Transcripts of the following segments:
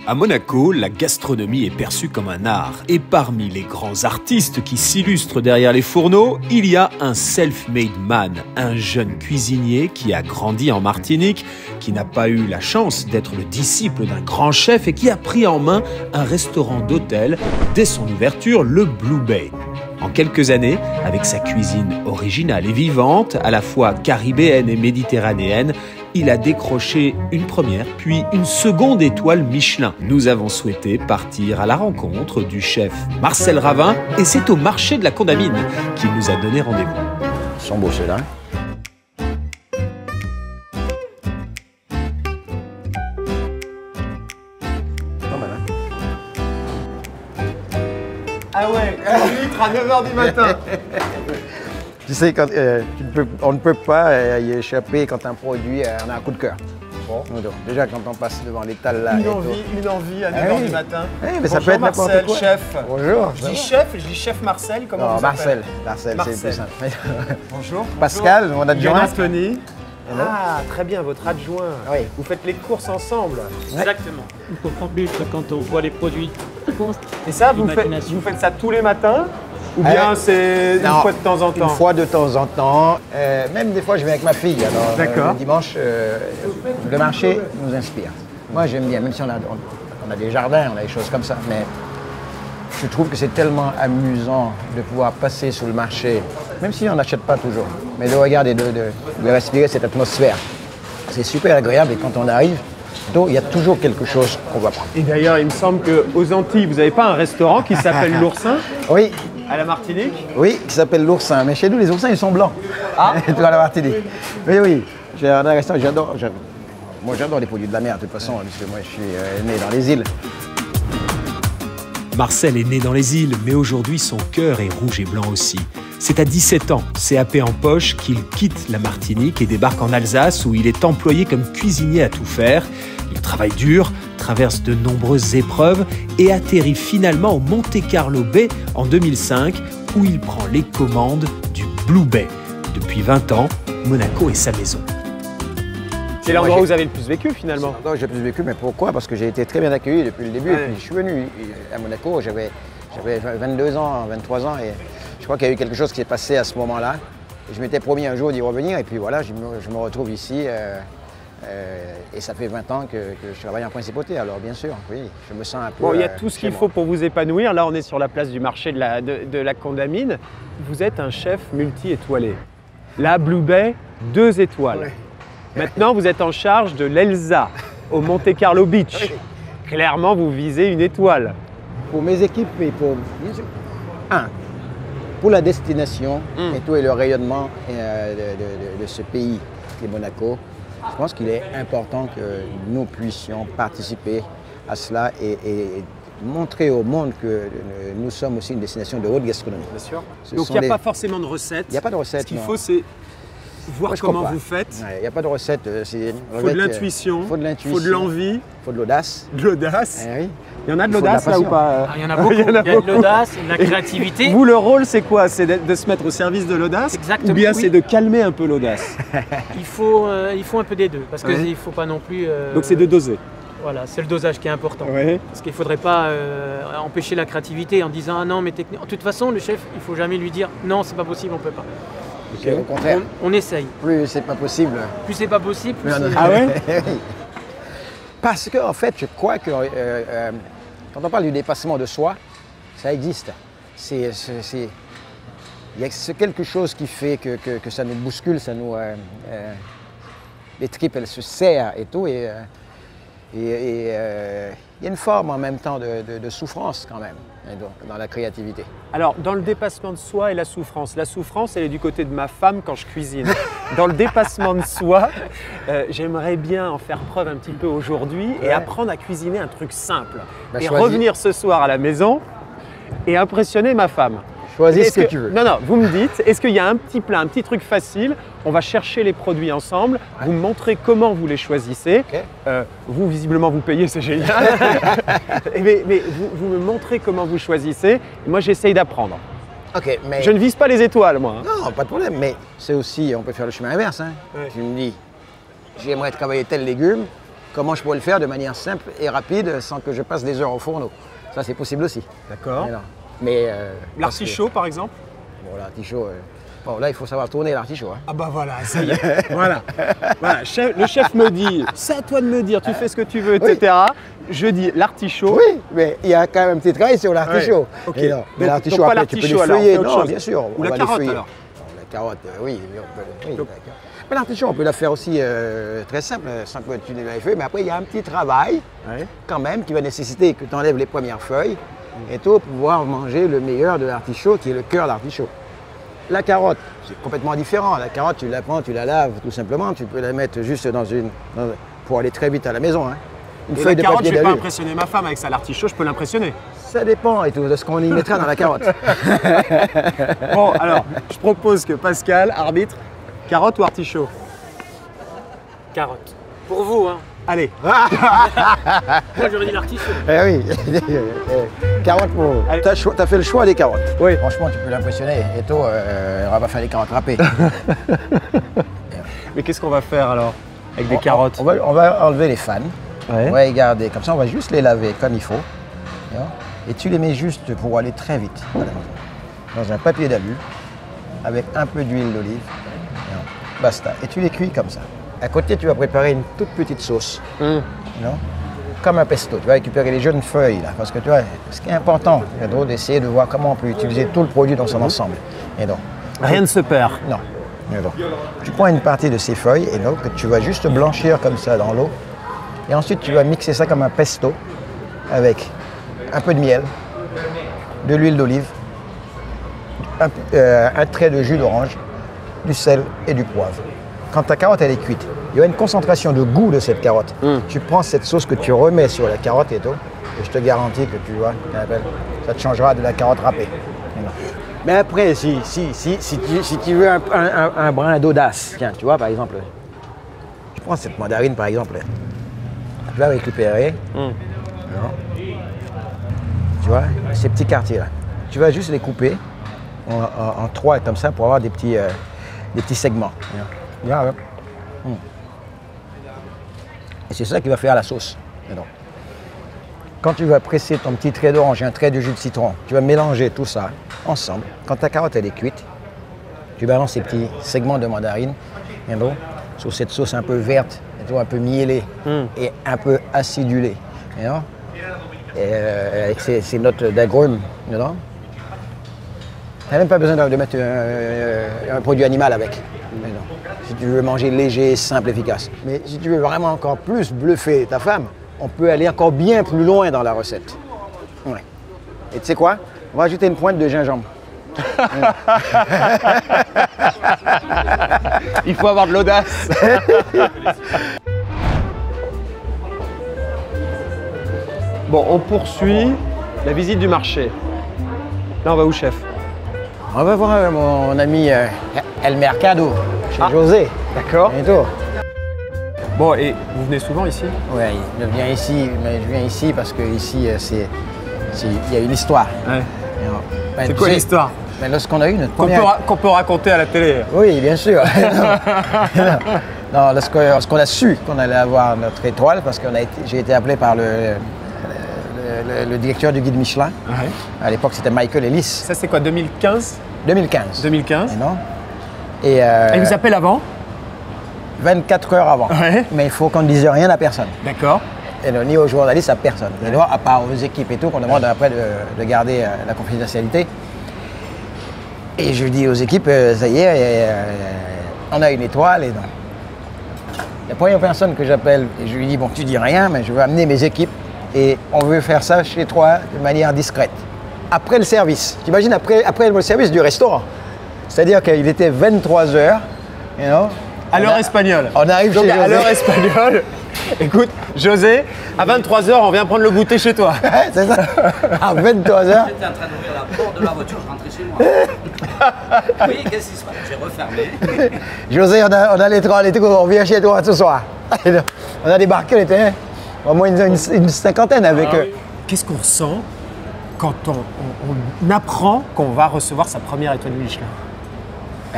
À Monaco, la gastronomie est perçue comme un art. Et parmi les grands artistes qui s'illustrent derrière les fourneaux, il y a un self-made man, un jeune cuisinier qui a grandi en Martinique, qui n'a pas eu la chance d'être le disciple d'un grand chef et qui a pris en main un restaurant d'hôtel dès son ouverture, le Blue Bay. En quelques années, avec sa cuisine originale et vivante, à la fois caribéenne et méditerranéenne, il a décroché une première, puis une seconde étoile Michelin. Nous avons souhaité partir à la rencontre du chef Marcel Ravin et c'est au marché de la Condamine qu'il nous a donné rendez-vous. Ils sont beaux ceux-là. Ah ouais, 1 litre à 9h du matin. Tu sais, quand, on ne peut pas y échapper quand un produit on a un coup de cœur. Bon. Donc, déjà, quand on passe devant l'étal là. Une envie à 9h du matin. Oui, mais ça peut être n'importe quoi. Chef. Bonjour. Je dis chef Marcel, comment non, vous appelez Marcel, c'est plus simple. Bonjour. Pascal, mon adjoint. Anthony. Ah, très bien, votre adjoint. Oui. Vous faites les courses ensemble. Exactement. Il faut prendre but quand on voit les produits. Et ça, vous faites ça tous les matins? Ou bien c'est une fois de temps en temps? Une fois de temps en temps. Même des fois, je viens avec ma fille. Alors, le dimanche, le marché nous inspire. Moi, j'aime bien, même si on a des jardins, on a des choses comme ça. Mais je trouve que c'est tellement amusant de pouvoir passer sur le marché, même si on n'achète pas toujours, mais de regarder, de respirer cette atmosphère. C'est super agréable et quand on arrive, il y a toujours quelque chose qu'on va prendre. Et d'ailleurs, il me semble qu'aux Antilles, vous n'avez pas un restaurant qui s'appelle l'Oursin? Oui. À la Martinique? Oui, qui s'appelle l'Oursin. Mais chez nous, les oursins, ils sont blancs. Ah. À la Martinique. Oui. J'ai un restaurant, moi, j'adore les produits de la mer, de toute façon, puisque moi, je suis né dans les îles. Marcel est né dans les îles, mais aujourd'hui, son cœur est rouge et blanc aussi. C'est à 17 ans, CAP en poche, qu'il quitte la Martinique et débarque en Alsace où il est employé comme cuisinier à tout faire. Il travaille dur, traverse de nombreuses épreuves et atterrit finalement au Monte Carlo Bay en 2005 où il prend les commandes du Blue Bay. Depuis 20 ans, Monaco est sa maison. C'est l'endroit où vous avez le plus vécu finalement? C'est l'endroit où j'ai le plus vécu, mais pourquoi? Parce que j'ai été très bien accueilli depuis le début. Ouais. Et puis je suis venu à Monaco, j'avais 22 ans, 23 ans et je crois qu'il y a eu quelque chose qui s'est passé à ce moment-là. Je m'étais promis un jour d'y revenir et puis voilà, je me retrouve ici et ça fait 20 ans que je travaille en principauté. Alors bien sûr, oui, je me sens un peu... Bon, il y a tout ce qu'il faut pour vous épanouir. Là, on est sur la place du marché de la Condamine. Vous êtes un chef multi-étoilé. La Blue Bay, 2 étoiles. Ouais. Maintenant, vous êtes en charge de l'Elsa, au Monte Carlo Beach. Oui. Clairement, vous visez une étoile. Pour mes équipes et pour la destination et tout et le rayonnement de ce pays qui est Monaco, je pense qu'il est important que nous puissions participer à cela et montrer au monde que nous sommes aussi une destination de haute gastronomie. Bien sûr. Donc il n'y a pas forcément de recette. Il n'y a pas de recette. Ce qu'il faut, c'est voir comment vous faites. Il n'y a pas de recette. Il faut de l'intuition, il faut de l'envie. Il faut de l'audace. De l'audace. Oui. Il y en a de l'audace là ou pas? Il y en a beaucoup. Il y a de l'audace, de la créativité. Vous, le rôle, c'est quoi? C'est de se mettre au service de l'audace? Exactement. Ou bien c'est de calmer un peu l'audace? Il faut un peu des deux, parce qu'il ne faut pas non plus... Donc c'est de doser? Voilà, c'est le dosage qui est important. Oui. Parce qu'il ne faudrait pas empêcher la créativité en disant « Ah non, mais technique... » De toute façon, le chef, il ne faut jamais lui dire « Non, c'est pas possible, on ne peut pas. » Okay. Au contraire. On essaye. Plus c'est pas possible. Plus c'est pas possible, plus c'est... Ah ouais? Parce qu'en fait, je crois que quand on parle du dépassement de soi, ça existe. C'est quelque chose qui fait que ça nous bouscule, ça nous... les tripes, elles se serrent et tout. Et il y a une forme en même temps de souffrance quand même dans la créativité. Alors, dans le dépassement de soi et la souffrance, elle est du côté de ma femme quand je cuisine. Dans le dépassement de soi, j'aimerais bien en faire preuve un petit peu aujourd'hui et apprendre à cuisiner un truc simple. Et revenir ce soir à la maison et impressionner ma femme. Choisis ce que tu veux. Non, vous me dites, est-ce qu'il y a un petit plat, un petit truc facile? On va chercher les produits ensemble, vous me montrez comment vous les choisissez. Okay. Vous, visiblement, vous payez, c'est génial. mais vous me montrez comment vous choisissez, et moi j'essaye d'apprendre. Okay, mais... Je ne vise pas les étoiles, moi. Non, pas de problème, mais c'est aussi, on peut faire le chemin inverse. Hein. Ouais. Tu me dis, j'aimerais travailler tel légume, comment je pourrais le faire de manière simple et rapide sans que je passe des heures au fourneau. Ça, c'est possible aussi. D'accord. Mais l'artichaut, par exemple? Bon, l'artichaut, bon, là, il faut savoir tourner l'artichaut. Hein. Ah bah voilà, ça y est. Voilà. Voilà. Le chef me dit, c'est à toi de me dire, tu fais ce que tu veux, etc. Je dis l'artichaut. Oui, mais il y a quand même un petit travail sur l'artichaut. Ouais. Ok. Mais l'artichaut, après, tu peux le feuiller. Non, bien sûr. Ou la carotte, alors? La carotte, oui. Mais l'artichaut, on peut la faire aussi très simple, sans que tu les feuilles. Mais après, il y a un petit travail, quand même, qui va nécessiter que tu enlèves les premières feuilles et tout, pour pouvoir manger le meilleur de l'artichaut, qui est le cœur de l'artichaut. La carotte, c'est complètement différent. La carotte, tu la prends, tu la laves tout simplement. Tu peux la mettre juste pour aller très vite à la maison. Hein. Une feuille de carotte, je ne vais pas impressionner ma femme avec ça. L'artichaut, je peux l'impressionner. Ça dépend et tout, de ce qu'on y mettra dans la carotte. Bon, alors, je propose que Pascal arbitre carotte ou artichaut? Carotte. Pour vous, hein. Allez. Moi, j'aurais dit l'artichaut. Eh oui, carotte pour vous. Tu as fait le choix des carottes. Oui. Franchement, tu peux l'impressionner. Et toi, on va pas faire des carottes râpées. Mais qu'est-ce qu'on va faire alors avec des carottes? On va enlever les fans. Ouais. On va les garder. Comme ça, on va juste les laver comme il faut. Et tu les mets juste pour aller très vite. Voilà. Dans un papier d'alu, avec un peu d'huile d'olive. Basta. Et tu les cuis comme ça. À côté, tu vas préparer une toute petite sauce. Comme un pesto. Tu vas récupérer les jeunes feuilles, là. Parce que tu vois, ce qui est important, c'est d'essayer de voir comment on peut utiliser tout le produit dans son ensemble. Et donc, rien ne se perd. Non. Et donc, tu prends une partie de ces feuilles et donc, que tu vas juste blanchir comme ça dans l'eau. Et ensuite, tu vas mixer ça comme un pesto avec un peu de miel, de l'huile d'olive, un trait de jus d'orange, du sel et du poivre. Quand ta carotte elle est cuite, il y a une concentration de goût de cette carotte. Tu prends cette sauce que tu remets sur la carotte et tout, et je te garantis que tu vois, ça te changera de la carotte râpée. Mais après, si tu veux un brin d'audace, tiens, tu vois, par exemple, tu prends cette mandarine, par exemple, tu vas récupérer, tu vois, ces petits quartiers-là. Tu vas juste les couper en trois comme ça pour avoir des petits segments. Et c'est ça qui va faire la sauce. Quand tu vas presser ton petit trait d'orange et un trait de jus de citron, tu vas mélanger tout ça ensemble. Quand ta carotte elle est cuite, tu balances ces petits segments de mandarine sur cette sauce un peu verte, un peu mielée et un peu acidulée. Et avec ces notes d'agrumes. Tu n'as même pas besoin de mettre un produit animal avec. Si tu veux manger léger, simple, efficace. Mais si tu veux vraiment encore plus bluffer ta femme, on peut aller encore bien plus loin dans la recette. Ouais. Et tu sais quoi? On va ajouter une pointe de gingembre. Il faut avoir de l'audace. Bon, on poursuit la visite du marché. Là, on va où, chef? On va voir mon ami El Mercado, chez José. D'accord. Bientôt. Bon, et vous venez souvent ici? Oui, je viens ici, mais je viens ici parce que ici, il y a une histoire. Ouais. C'est quoi l'histoire? Lorsqu'on a eu notre première... Qu'on peut raconter à la télé? Oui, bien sûr. Non, lorsqu'on a su qu'on allait avoir notre étoile, parce que j'ai été appelé par le directeur du guide Michelin. Ouais. À l'époque, c'était Michael Ellis. Ça, c'est quoi, 2015? 2015. 2015. Et il vous appelle avant? 24 heures avant. Ouais. Mais il faut qu'on ne dise rien à personne. D'accord. Et ni aux journalistes, à personne. Et à part aux équipes et tout, qu'on demande après de garder la confidentialité. Et je dis aux équipes, ça y est, on a une étoile. Et donc, la première personne que j'appelle, je lui dis, bon, tu dis rien, mais je veux amener mes équipes et on veut faire ça chez toi de manière discrète. Après le service, t'imagines, après le service du restaurant. C'est-à-dire qu'il était 23h, à l'heure espagnole. On arrive chez José. À l'heure espagnole. Écoute, José, à 23h, on vient prendre le goûter chez toi. C'est ça. À 23h. J'étais en train d'ouvrir la porte de la voiture, je rentrais chez moi. Oui, qu'est-ce qui se passe? J'ai refermé. José, on a les trois, on vient chez toi ce soir. On a débarqué, on était au moins une cinquantaine avec eux. Qu'est-ce qu'on ressent quand on apprend qu'on va recevoir sa première étoile Michelin?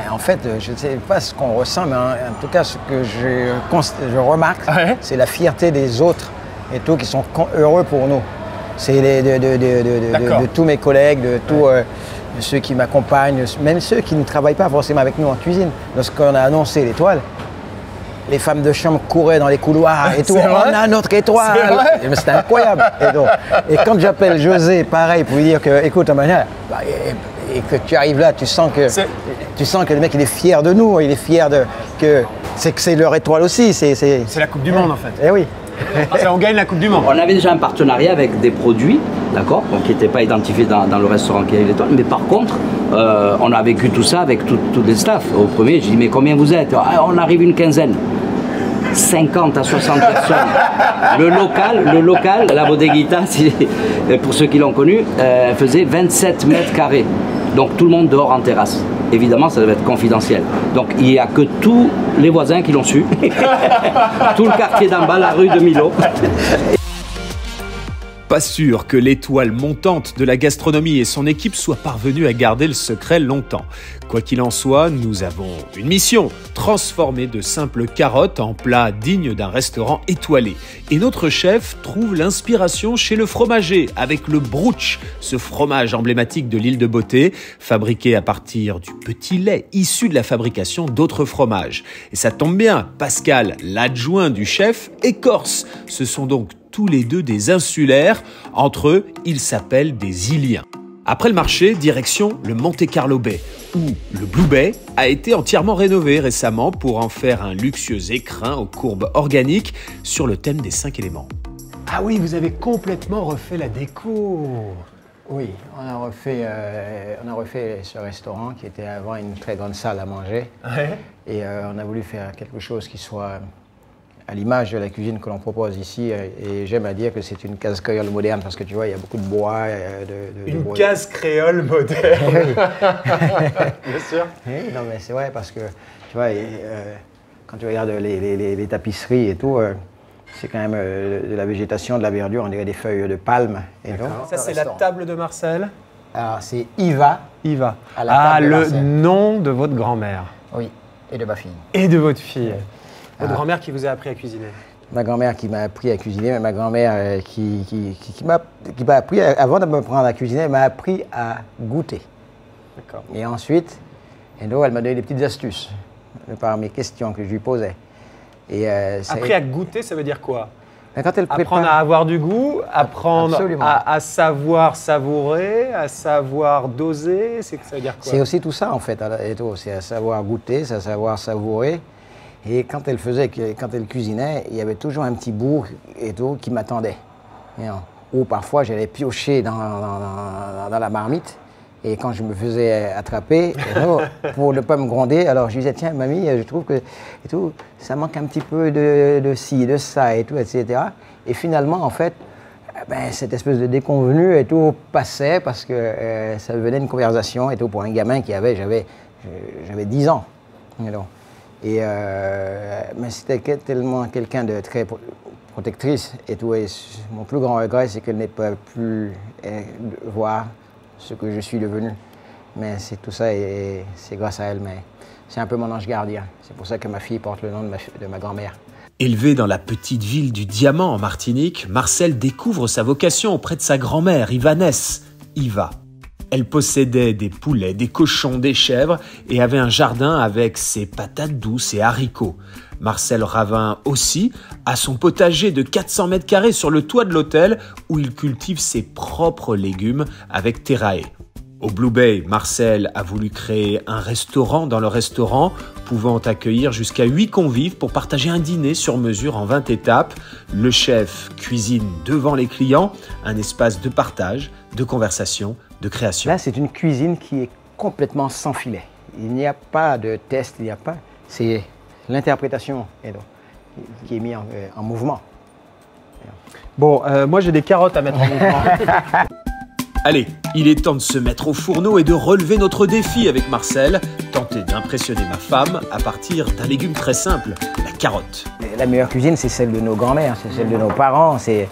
En fait, je ne sais pas ce qu'on ressent, mais en tout cas, ce que je remarque, c'est la fierté des autres et tout qui sont heureux pour nous. C'est de tous mes collègues, de tous ceux qui m'accompagnent, même ceux qui ne travaillent pas forcément avec nous en cuisine. Lorsqu'on a annoncé l'étoile, les femmes de chambre couraient dans les couloirs et tout. On a notre étoile. C'était incroyable. Et quand j'appelle José, pareil, pour lui dire que, écoute, et que tu arrives là, tu sens que le mec il est fier de nous, il est fier que c'est leur étoile aussi. C'est la Coupe du Monde en fait. Eh oui. On gagne la Coupe du Monde. On avait déjà un partenariat avec des produits, d'accord, qui n'étaient pas identifiés dans le restaurant qui avait l'étoile. Mais par contre, on a vécu tout ça avec tous les staffs. Au premier, j'ai dit mais combien vous êtes? On arrive une quinzaine. 50 à 60 personnes. Le local, la bodeguita, pour ceux qui l'ont connu, faisait 27 mètres carrés. Donc tout le monde dehors en terrasse. Évidemment, ça devait être confidentiel. Donc il n'y a que tous les voisins qui l'ont su. Tout le quartier d'en bas, la rue de Milo. Pas sûr que l'étoile montante de la gastronomie et son équipe soient parvenus à garder le secret longtemps. Quoi qu'il en soit, nous avons une mission, transformer de simples carottes en plats dignes d'un restaurant étoilé. Et notre chef trouve l'inspiration chez le fromager, avec le brooch, ce fromage emblématique de l'île de Beauté, fabriqué à partir du petit lait issu de la fabrication d'autres fromages. Et ça tombe bien, Pascal, l'adjoint du chef, est corse. Ce sont donc tous les deux des insulaires. Entre eux, ils s'appellent des Iliens. Après le marché, direction le Monte Carlo Bay, où le Blue Bay a été entièrement rénové récemment pour en faire un luxueux écrin aux courbes organiques sur le thème des 5 éléments. Ah oui, vous avez complètement refait la déco. Oui, on a refait ce restaurant qui était avant une très grande salle à manger. Ouais. Et on a voulu faire quelque chose qui soit à l'image de la cuisine que l'on propose ici. Et j'aime à dire que c'est une case créole moderne parce que tu vois, il y a beaucoup de bois. Une case créole moderne. Bien sûr. Oui, non, mais c'est vrai parce que tu vois, quand tu regardes les tapisseries et tout, c'est quand même de la végétation, de la verdure, on dirait des feuilles de palme. Et donc, ça, c'est la table de Marcel. Alors, c'est Iva. Iva. Le nom de votre grand-mère. Oui, et de ma fille. Et de votre fille. Votre grand-mère qui vous a appris à cuisiner. Ma grand-mère qui m'a appris à cuisiner, mais ma grand-mère qui m'a appris, avant de me prendre à cuisiner, elle m'a appris à goûter. D'accord. Et ensuite, elle m'a donné des petites astuces par mes questions que je lui posais. Et, appris à goûter, ça veut dire quoi? Quand elle prépare... Apprendre à avoir du goût, apprendre à savoir savourer, à savoir doser, ça veut dire quoi? C'est aussi tout ça en fait, c'est à savoir goûter, c'est à savoir savourer. Et quand elle cuisinait, il y avait toujours un petit bout et tout qui m'attendait. Ou parfois j'allais piocher dans la marmite. Et quand je me faisais attraper, pour ne pas me gronder, alors je disais, tiens, mamie, je trouve que et tout, ça manque un petit peu de ci, de ça, et tout, etc. Et finalement, en fait, cette espèce de déconvenue et tout passait parce que ça devenait une conversation et tout pour un gamin j'avais 10 ans. Mais c'était tellement quelqu'un de très protectrice et tout. Et mon plus grand regret, c'est qu'elle n'ait pas pu voir ce que je suis devenu. Mais c'est tout ça et c'est grâce à elle. Mais c'est un peu mon ange gardien. C'est pour ça que ma fille porte le nom de ma grand-mère. Élevé dans la petite ville du Diamant en Martinique, Marcel découvre sa vocation auprès de sa grand-mère, Ivanès, Iva. Elle possédait des poulets, des cochons, des chèvres et avait un jardin avec ses patates douces et haricots. Marcel Ravin aussi a son potager de 400 mètres carrés sur le toit de l'hôtel où il cultive ses propres légumes avec Terrae. Au Blue Bay, Marcel a voulu créer un restaurant dans le restaurant, pouvant accueillir jusqu'à 8 convives pour partager un dîner sur mesure en 20 étapes. Le chef cuisine devant les clients, un espace de partage, de conversation, de création. Là, c'est une cuisine qui est complètement sans filet. Il n'y a pas de test, il n'y a pas... C'est l'interprétation qui est mise en mouvement. Bon, moi j'ai des carottes à mettre en mouvement. Allez, il est temps de se mettre au fourneau et de relever notre défi avec Marcel, tenter d'impressionner ma femme à partir d'un légume très simple, la carotte. La meilleure cuisine, c'est celle de nos grands-mères, c'est celle de nos parents, c'est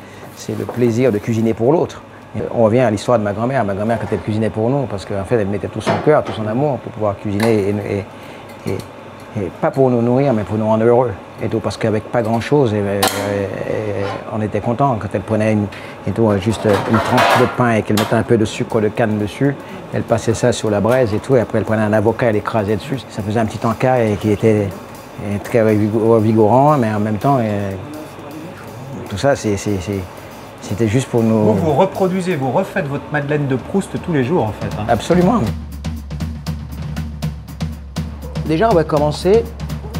le plaisir de cuisiner pour l'autre. On revient à l'histoire de ma grand-mère. Ma grand-mère, quand elle cuisinait pour nous, parce qu'en fait, elle mettait tout son cœur, tout son amour pour pouvoir cuisiner, et pas pour nous nourrir, mais pour nous rendre heureux. Et tout, parce qu'avec pas grand-chose, on était content. Quand elle prenait juste une tranche de pain et qu'elle mettait un peu de sucre de canne dessus, elle passait ça sur la braise et tout, et après elle prenait un avocat, elle écrasait dessus. Ça faisait un petit encas qui était très revigorant, mais en même temps, tout ça, c'était juste pour nous... Vous reproduisez, vous refaites votre Madeleine de Proust tous les jours, en fait. Hein. Absolument. Déjà, on va commencer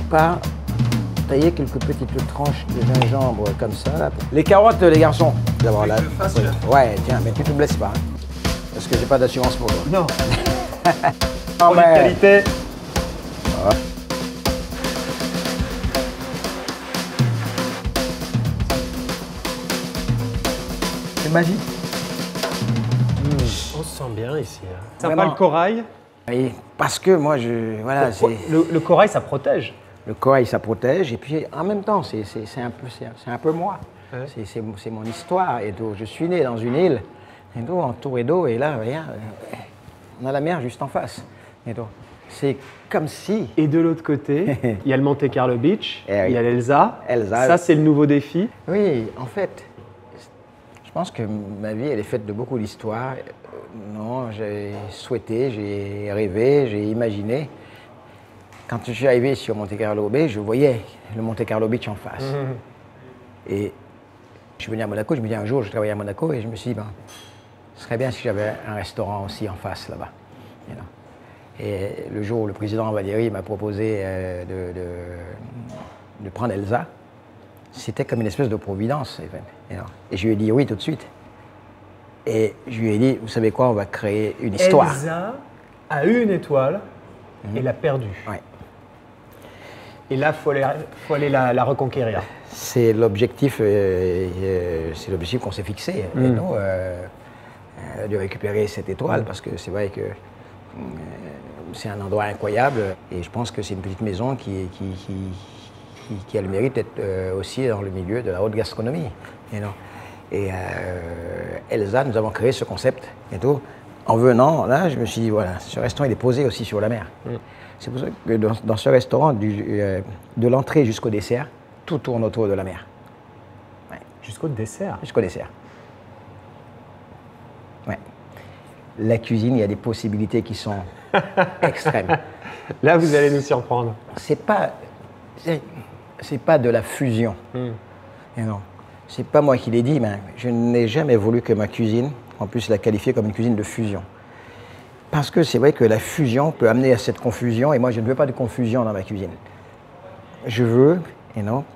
par tailler quelques petites tranches de gingembre comme ça. Là. Les carottes, les garçons. D'abord là. Ouais, tiens, mais tu te blesses pas. Hein, parce que j'ai pas d'assurance pour toi. Non. Non, mais... qualité. Ouais. C'est magique. On se sent bien ici. Hein. Ça Vraiment. va le corail? Oui, parce que moi, voilà, le corail, ça protège. Le corail, ça protège, et puis en même temps, c'est un peu moi. Ouais. C'est mon histoire. Et donc, je suis né dans une île, et donc, entouré d'eau, et là, regarde, on a la mer juste en face. Et donc, c'est comme si... Et de l'autre côté, il y a le Monte Carlo Beach, Eh oui. il y a l'Elsa. Ça, c'est le nouveau défi. Oui, en fait, je pense que ma vie, elle est faite de beaucoup d'histoires. Non, j'ai souhaité, j'ai rêvé, j'ai imaginé. Quand je suis arrivé sur Monte Carlo Bay, je voyais le Monte Carlo Beach en face. Et je suis venu à Monaco, je me dis un jour, je travaillais à Monaco et je me suis dit, ben, ce serait bien si j'avais un restaurant aussi en face là-bas. Et le jour où le président Valéry m'a proposé de prendre Elsa, c'était comme une espèce de providence. Et je lui ai dit oui tout de suite. Et je lui ai dit, vous savez quoi, on va créer une histoire. Elsa a eu une étoile et l'a perdue. Ouais. Et là, il faut aller la reconquérir. C'est l'objectif qu'on s'est fixé, et nous, de récupérer cette étoile, parce que c'est vrai que c'est un endroit incroyable, et je pense que c'est une petite maison qui a le mérite d'être aussi dans le milieu de la haute gastronomie. Et Elsa, nous avons créé ce concept, et tout. En venant, là, je me suis dit, voilà, ce restaurant, il est posé aussi sur la mer. C'est pour ça que dans ce restaurant, de l'entrée jusqu'au dessert, tout tourne autour de la mer. Ouais. Jusqu'au dessert? Jusqu'au dessert. Ouais. La cuisine, il y a des possibilités qui sont extrêmes. Là, vous allez nous surprendre. C'est pas de la fusion. Et non. C'est pas moi qui l'ai dit, mais je n'ai jamais voulu que ma cuisine, on puisse la qualifier comme une cuisine de fusion. Parce que c'est vrai que la fusion peut amener à cette confusion, et moi je ne veux pas de confusion dans ma cuisine. Je veux,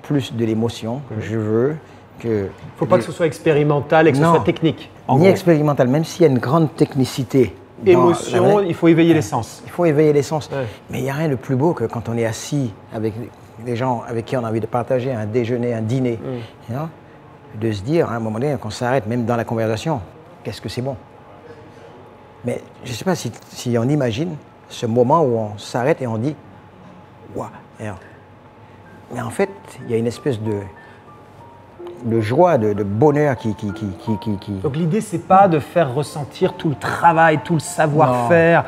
plus de l'émotion. Je veux que... Il ne faut pas que ce soit expérimental et que ce soit technique. Ni expérimental, même s'il y a une grande technicité. Émotion, il faut éveiller les sens. Il faut éveiller les sens. Ouais. Mais il n'y a rien de plus beau que quand on est assis avec des gens avec qui on a envie de partager un déjeuner, un dîner, de se dire à un moment donné qu'on s'arrête, même dans la conversation, qu'est-ce que c'est bon. Mais je ne sais pas si on imagine ce moment où on s'arrête et on dit « Waouh !» Mais en fait, il y a une espèce de joie, de bonheur qui... Donc l'idée, c'est pas de faire ressentir tout le travail, tout le savoir-faire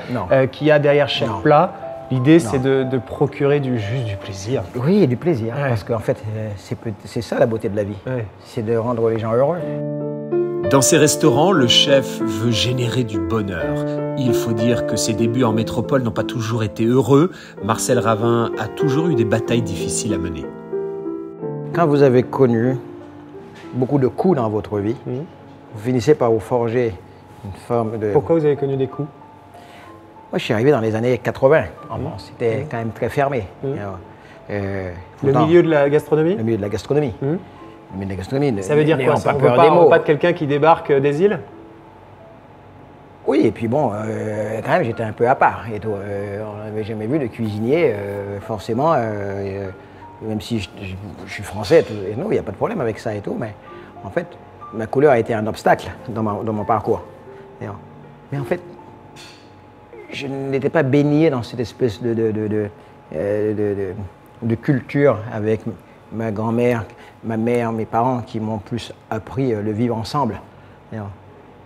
qu'il y a derrière chaque plat. L'idée, c'est de procurer juste du plaisir. Oui, du plaisir, parce qu'en fait, c'est ça la beauté de la vie. Ouais. C'est de rendre les gens heureux. Dans ces restaurants, le chef veut générer du bonheur. Il faut dire que ses débuts en métropole n'ont pas toujours été heureux. Marcel Ravin a toujours eu des batailles difficiles à mener. Quand vous avez connu beaucoup de coups dans votre vie, vous finissez par vous forger une forme de... Pourquoi vous avez connu des coups? Moi, je suis arrivé dans les années 80. C'était quand même très fermé. Le milieu de la gastronomie? Le milieu de la gastronomie. Le milieu de la gastronomie. Ça veut dire quoi? On ne parle pas de quelqu'un qui débarque des îles? Oui, et puis bon, quand même, j'étais un peu à part. Et tout. On n'avait jamais vu de cuisinier, forcément, même si je suis français, et non, il n'y a pas de problème avec ça et tout, mais en fait, ma couleur a été un obstacle dans mon parcours. Mais en fait, je n'étais pas baigné dans cette espèce de culture avec ma grand-mère, ma mère, mes parents qui m'ont plus appris le vivre ensemble.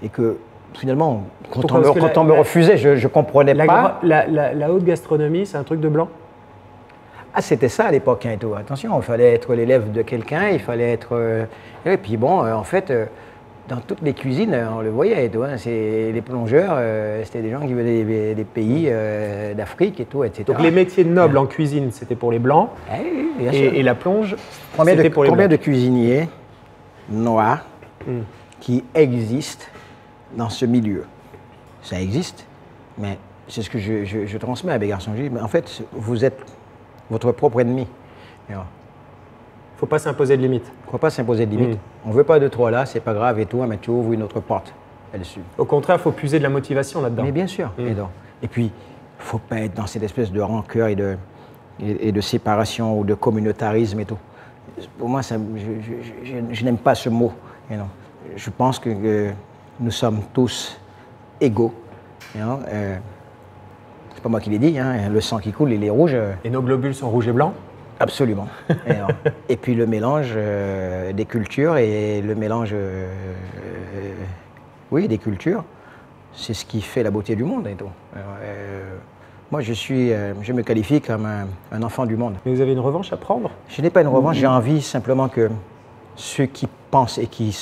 et que finalement, quand Pourquoi? on me refusait, je ne comprenais pas. La haute gastronomie, c'est un truc de blanc? Ah, c'était ça à l'époque, hein, et tout. Attention, il fallait être l'élève de quelqu'un, il fallait être... et puis bon, en fait, dans toutes les cuisines, on le voyait, et tout, hein, les plongeurs, c'était des gens qui venaient des pays d'Afrique et tout, etc. Donc les métiers nobles en cuisine, c'était pour les blancs, oui, bien sûr. et la plonge, Combien c'était pour les de blancs. cuisiniers noirs qui existent dans ce milieu? Ça existe, mais c'est ce que je transmets à mes garçons. Je dis, mais en fait, vous êtes votre propre ennemi. Il ne faut pas s'imposer de limites. Il ne faut pas s'imposer de limites. On ne veut pas de toi là, c'est pas grave et tout, mais tu ouvres une autre porte. Au contraire, il faut puiser de la motivation là-dedans. Mais bien sûr. Et puis, il ne faut pas être dans cette espèce de rancœur et de séparation ou de communautarisme et tout. Pour moi, je n'aime pas ce mot. Je pense que nous sommes tous égaux. C'est pas moi qui l'ai dit, hein, le sang qui coule, il est rouge. Et nos globules sont rouges et blancs? Absolument. Et puis le mélange des cultures et le mélange des cultures, c'est ce qui fait la beauté du monde. Et tout. Moi, je me qualifie comme un enfant du monde. Mais vous avez une revanche à prendre? Je n'ai pas une revanche, j'ai envie simplement que ceux qui pensent et qui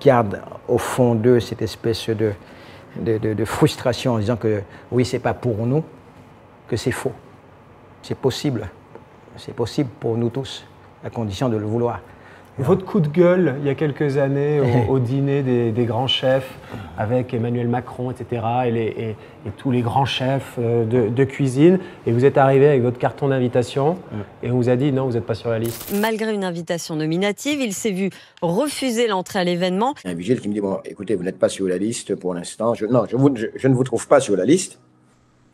gardent au fond d'eux cette espèce de frustration en disant que oui, c'est pas pour nous, que c'est faux. C'est possible. C'est possible pour nous tous, à condition de le vouloir. Votre coup de gueule, il y a quelques années, au dîner des grands chefs, avec Emmanuel Macron, etc., et tous les grands chefs de cuisine, et vous êtes arrivé avec votre carton d'invitation, et on vous a dit non, vous n'êtes pas sur la liste. Malgré une invitation nominative, il s'est vu refuser l'entrée à l'événement. Il y a un vigile qui me dit, bon, écoutez, vous n'êtes pas sur la liste pour l'instant. Je ne vous trouve pas sur la liste.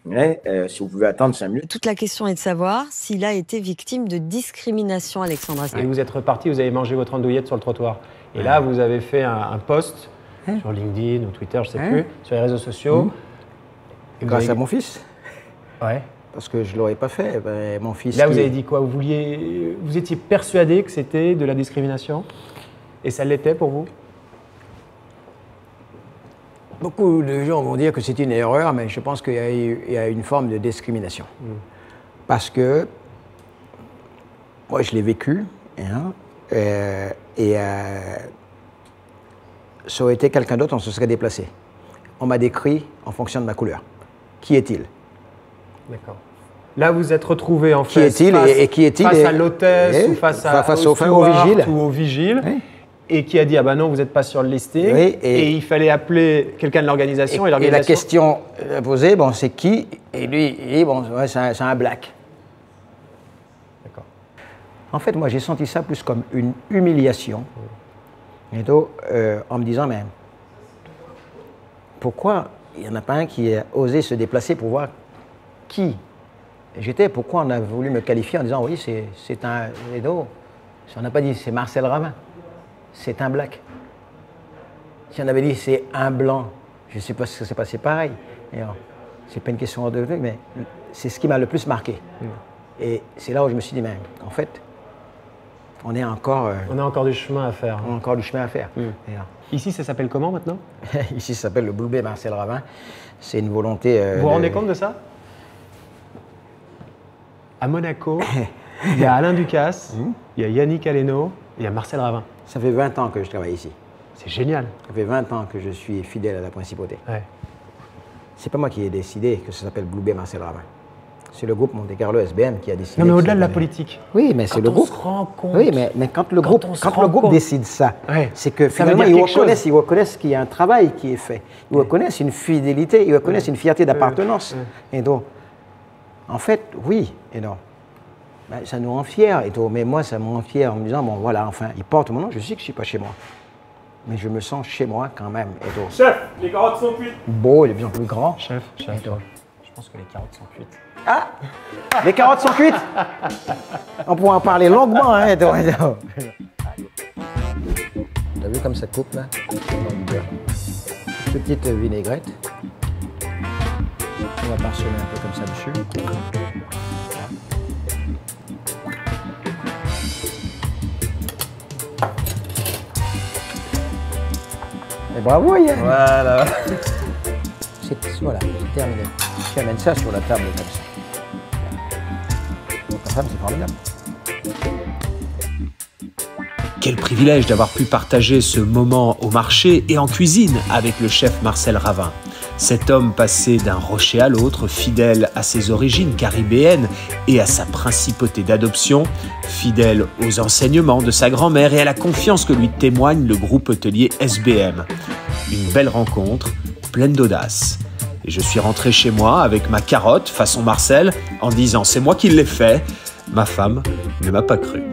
Mais si vous pouvez attendre 5 minutes. Toute la question est de savoir s'il a été victime de discrimination, Alexandre Astier. Et vous êtes reparti, vous avez mangé votre andouillette sur le trottoir. Et là, vous avez fait un post sur LinkedIn ou Twitter, je ne sais plus, sur les réseaux sociaux. Et grâce à mon fils. Ouais. Parce que je ne l'aurais pas fait. Mon fils. Là, vous avez dit quoi? Vous étiez persuadé que c'était de la discrimination? Et ça l'était pour vous? Beaucoup de gens vont dire que c'est une erreur, mais je pense qu'il y a une forme de discrimination. Parce que moi, je l'ai vécu, ça aurait été quelqu'un d'autre, on se serait déplacé. On m'a décrit en fonction de ma couleur. Qui est-il? D'accord. Là, vous êtes retrouvé en fait face à l'hôtesse ou face au vigile. Ou au vigile. Oui. Et qui a dit, ah ben non, vous n'êtes pas sur le listing. Oui, et il fallait appeler quelqu'un de l'organisation. Et la question posée, bon, c'est qui? Et lui, il dit, bon, ouais, c'est un black. D'accord. En fait, moi, j'ai senti ça plus comme une humiliation. Et donc, en me disant, mais pourquoi il n'y en a pas un qui a osé se déplacer pour voir qui j'étais? Pourquoi on a voulu me qualifier en disant, oui, c'est un... Et donc, si on n'a pas dit, c'est Marcel Ravin. C'est un black. Si on avait dit c'est un blanc, je ne sais pas si ça s'est passé pareil. C'est pas une question de truc, mais c'est ce qui m'a le plus marqué. Et c'est là où je me suis dit, mais en fait, on a encore du chemin à faire. On a encore du chemin à faire. Ici, ça s'appelle comment maintenant? Ici, ça s'appelle le Blue Bay Marcel Ravin. C'est une volonté. Vous vous rendez compte de ça? À Monaco, il y a Alain Ducasse, il y a Yannick Aleno, il y a Marcel Ravin. Ça fait 20 ans que je travaille ici. C'est génial. Ça fait 20 ans que je suis fidèle à la principauté. Ouais. C'est pas moi qui ai décidé que ça s'appelle Blue Bay Marcel Ravin. C'est le groupe Monte Carlo SBM qui a décidé. Non, mais au-delà de la politique. Oui, mais c'est le groupe. Quand on se rend compte. Oui, mais quand le groupe décide ça, c'est que ça finalement ils reconnaissent qu'il y a un travail qui est fait. Ils reconnaissent une fidélité, ils reconnaissent une fierté d'appartenance. Et donc, en fait, oui et non. Ben, ça nous rend fiers, et tout. Mais moi, ça me rend fier en me disant, bon voilà, enfin, ils portent mon nom, je sais que je ne suis pas chez moi. Mais je me sens chez moi quand même. Et tout. Chef, les carottes sont cuites. Beau, il est bien plus grand. Chef. Je pense que les carottes sont cuites. Ah, les carottes sont cuites. On pourra en parler longuement. Hein, t'as vu comme ça coupe là? Petite vinaigrette. On va parsemer un peu comme ça dessus. Et bravo Yann. Voilà. Voilà, c'est terminé. Tu amènes ça sur la table comme ça. Donc ta femme, c'est formidable. Quel privilège d'avoir pu partager ce moment au marché et en cuisine avec le chef Marcel Ravin. Cet homme passé d'un rocher à l'autre, fidèle à ses origines caribéennes et à sa principauté d'adoption, fidèle aux enseignements de sa grand-mère et à la confiance que lui témoigne le groupe hôtelier SBM. Une belle rencontre, pleine d'audace. Et je suis rentré chez moi avec ma carotte façon Marcel en disant « c'est moi qui l'ai fait ». Ma femme ne m'a pas cru.